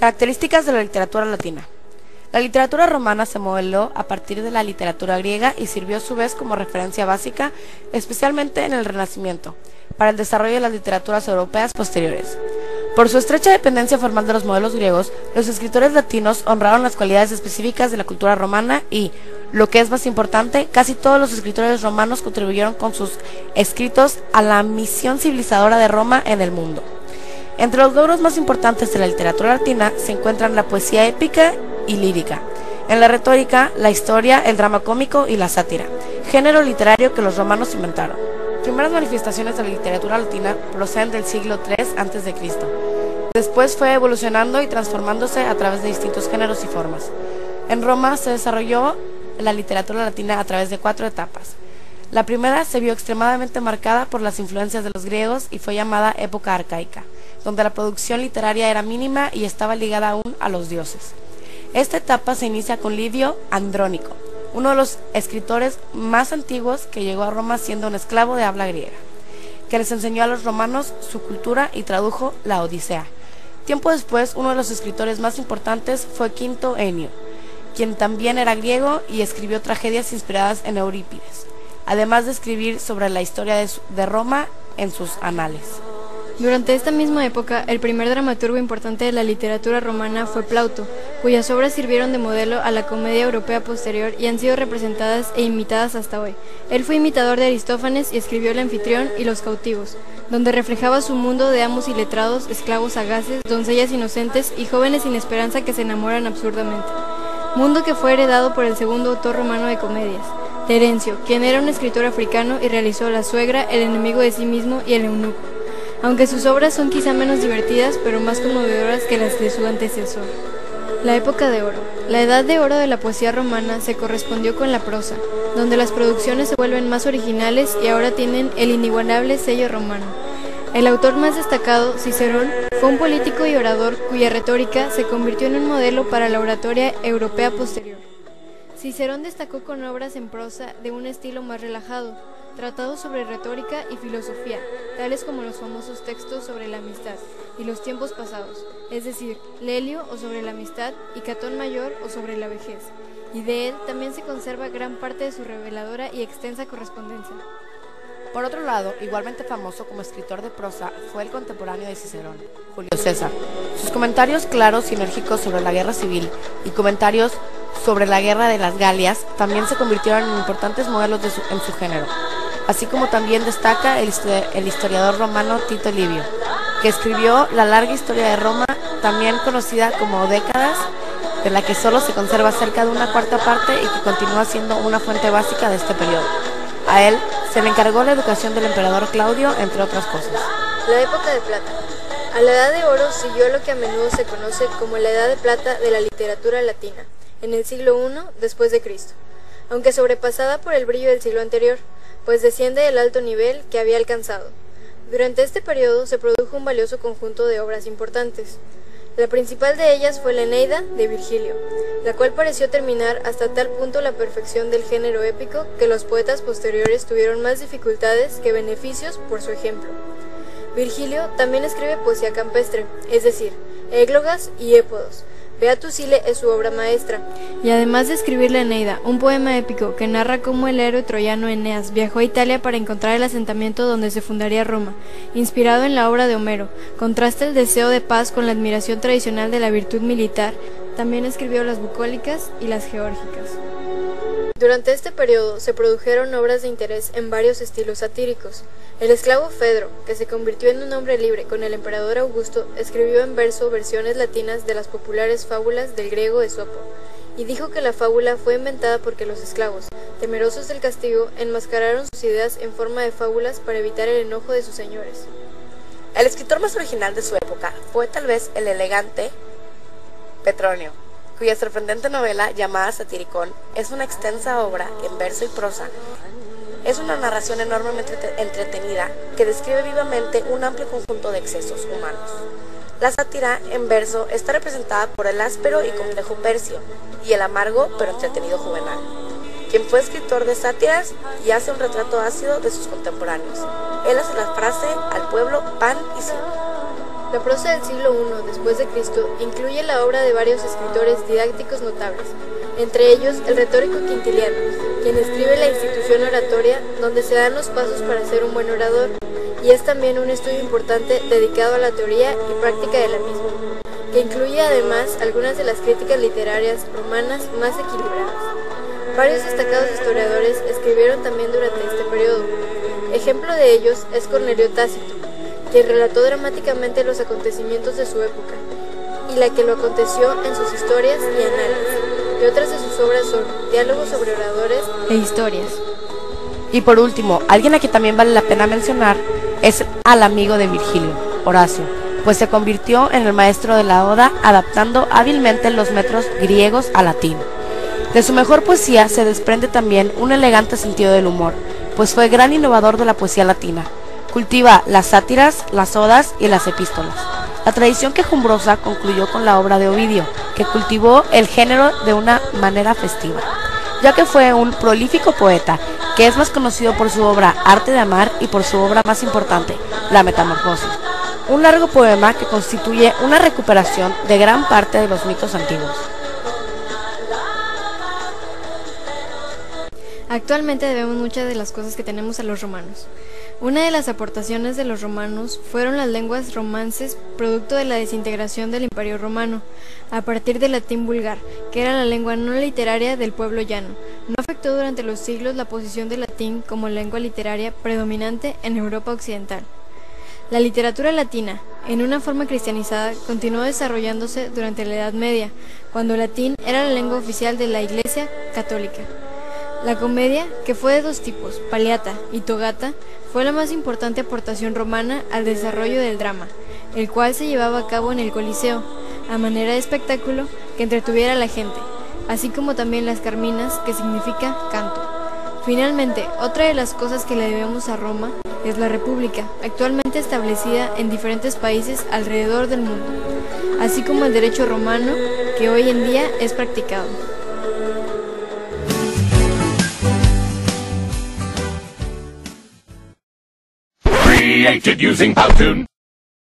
Características de la literatura latina. La literatura romana se modeló a partir de la literatura griega y sirvió a su vez como referencia básica, especialmente en el Renacimiento, para el desarrollo de las literaturas europeas posteriores. Por su estrecha dependencia formal de los modelos griegos, los escritores latinos honraron las cualidades específicas de la cultura romana y, lo que es más importante, casi todos los escritores romanos contribuyeron con sus escritos a la misión civilizadora de Roma en el mundo. Entre los logros más importantes de la literatura latina se encuentran la poesía épica y lírica, en la retórica, la historia, el drama cómico y la sátira, género literario que los romanos inventaron. Las primeras manifestaciones de la literatura latina proceden del siglo III a.C. Después fue evolucionando y transformándose a través de distintos géneros y formas. En Roma se desarrolló la literatura latina a través de 4 etapas. La primera se vio extremadamente marcada por las influencias de los griegos y fue llamada época arcaica, donde la producción literaria era mínima y estaba ligada aún a los dioses. Esta etapa se inicia con Livio Andrónico, uno de los escritores más antiguos que llegó a Roma siendo un esclavo de habla griega, que les enseñó a los romanos su cultura y tradujo la Odisea. Tiempo después, uno de los escritores más importantes fue Quinto Enio, quien también era griego y escribió tragedias inspiradas en Eurípides, además de escribir sobre la historia de Roma en sus anales. Durante esta misma época, el primer dramaturgo importante de la literatura romana fue Plauto, cuyas obras sirvieron de modelo a la comedia europea posterior y han sido representadas e imitadas hasta hoy. Él fue imitador de Aristófanes y escribió El Anfitrión y Los Cautivos, donde reflejaba su mundo de amos iletrados, esclavos sagaces, doncellas inocentes y jóvenes sin esperanza que se enamoran absurdamente. Mundo que fue heredado por el segundo autor romano de comedias, Terencio, quien era un escritor africano y realizó La suegra, El enemigo de sí mismo y El eunuco. Aunque sus obras son quizá menos divertidas, pero más conmovedoras que las de su antecesor. La época de oro. La edad de oro de la poesía romana se correspondió con la prosa, donde las producciones se vuelven más originales y ahora tienen el inigualable sello romano. El autor más destacado, Cicerón, fue un político y orador cuya retórica se convirtió en un modelo para la oratoria europea posterior. Cicerón destacó con obras en prosa de un estilo más relajado, tratados sobre retórica y filosofía, tales como los famosos textos sobre la amistad y los tiempos pasados, es decir, Lelio o sobre la amistad y Catón Mayor o sobre la vejez, y de él también se conserva gran parte de su reveladora y extensa correspondencia. Por otro lado, igualmente famoso como escritor de prosa fue el contemporáneo de Cicerón, Julio César. Sus comentarios claros y enérgicos sobre la guerra civil y comentarios sobre la guerra de las Galias también se convirtieron en importantes modelos en su género, así como también destaca el historiador romano Tito Livio, que escribió la larga historia de Roma, también conocida como Décadas, de la que solo se conserva cerca de una cuarta parte y que continúa siendo una fuente básica de este periodo. A él se le encargó la educación del emperador Claudio, entre otras cosas. La época de plata. A la edad de oro siguió lo que a menudo se conoce como la edad de plata de la literatura latina, en el siglo I después de Cristo, aunque sobrepasada por el brillo del siglo anterior, pues desciende del alto nivel que había alcanzado. Durante este periodo se produjo un valioso conjunto de obras importantes. La principal de ellas fue la Eneida de Virgilio, la cual pareció terminar hasta tal punto la perfección del género épico que los poetas posteriores tuvieron más dificultades que beneficios por su ejemplo. Virgilio también escribe poesía campestre, es decir, églogas y épodos. Beatus Sile es su obra maestra. Y además de escribir la Eneida, un poema épico que narra cómo el héroe troyano Eneas viajó a Italia para encontrar el asentamiento donde se fundaría Roma, inspirado en la obra de Homero, contrasta el deseo de paz con la admiración tradicional de la virtud militar. También escribió las bucólicas y las geórgicas. Durante este periodo se produjeron obras de interés en varios estilos satíricos. El esclavo Fedro, que se convirtió en un hombre libre con el emperador Augusto, escribió en verso versiones latinas de las populares fábulas del griego Esopo, y dijo que la fábula fue inventada porque los esclavos, temerosos del castigo, enmascararon sus ideas en forma de fábulas para evitar el enojo de sus señores. El escritor más original de su época fue tal vez el elegante Petronio, cuya sorprendente novela, llamada Satiricón, es una extensa obra en verso y prosa. Es una narración enormemente entretenida que describe vivamente un amplio conjunto de excesos humanos. La sátira en verso está representada por el áspero y complejo Percio y el amargo pero entretenido Juvenal, quien fue escritor de sátiras y hace un retrato ácido de sus contemporáneos. Él hace la frase al pueblo pan y circo. La prosa del siglo I después de Cristo incluye la obra de varios escritores didácticos notables, entre ellos el retórico Quintiliano, quien escribe la institución oratoria donde se dan los pasos para ser un buen orador, y es también un estudio importante dedicado a la teoría y práctica de la misma, que incluye además algunas de las críticas literarias romanas más equilibradas. Varios destacados historiadores escribieron también durante este periodo. Ejemplo de ellos es Cornelio Tácito, quien relató dramáticamente los acontecimientos de su época, y la que lo aconteció en sus historias y análisis, y otras de sus obras son Diálogos sobre oradores e Historias. Y por último, alguien a quien también vale la pena mencionar es al amigo de Virgilio, Horacio, pues se convirtió en el maestro de la Oda, adaptando hábilmente los metros griegos al latín. De su mejor poesía se desprende también un elegante sentido del humor, pues fue gran innovador de la poesía latina. Cultiva las sátiras, las odas y las epístolas. La tradición quejumbrosa concluyó con la obra de Ovidio, que cultivó el género de una manera festiva, ya que fue un prolífico poeta, que es más conocido por su obra Arte de Amar y por su obra más importante, La Metamorfosis, un largo poema que constituye una recuperación de gran parte de los mitos antiguos. Actualmente debemos muchas de las cosas que tenemos a los romanos. Una de las aportaciones de los romanos fueron las lenguas romances, producto de la desintegración del Imperio Romano, a partir del latín vulgar, que era la lengua no literaria del pueblo llano. No afectó durante los siglos la posición del latín como lengua literaria predominante en Europa occidental. La literatura latina, en una forma cristianizada, continuó desarrollándose durante la Edad Media, cuando el latín era la lengua oficial de la Iglesia católica. La comedia, que fue de dos tipos, paliata y togata, fue la más importante aportación romana al desarrollo del drama, el cual se llevaba a cabo en el Coliseo, a manera de espectáculo que entretuviera a la gente, así como también las carminas, que significa canto. Finalmente, otra de las cosas que le debemos a Roma es la República, actualmente establecida en diferentes países alrededor del mundo, así como el derecho romano, que hoy en día es practicado. Created using Powtoon.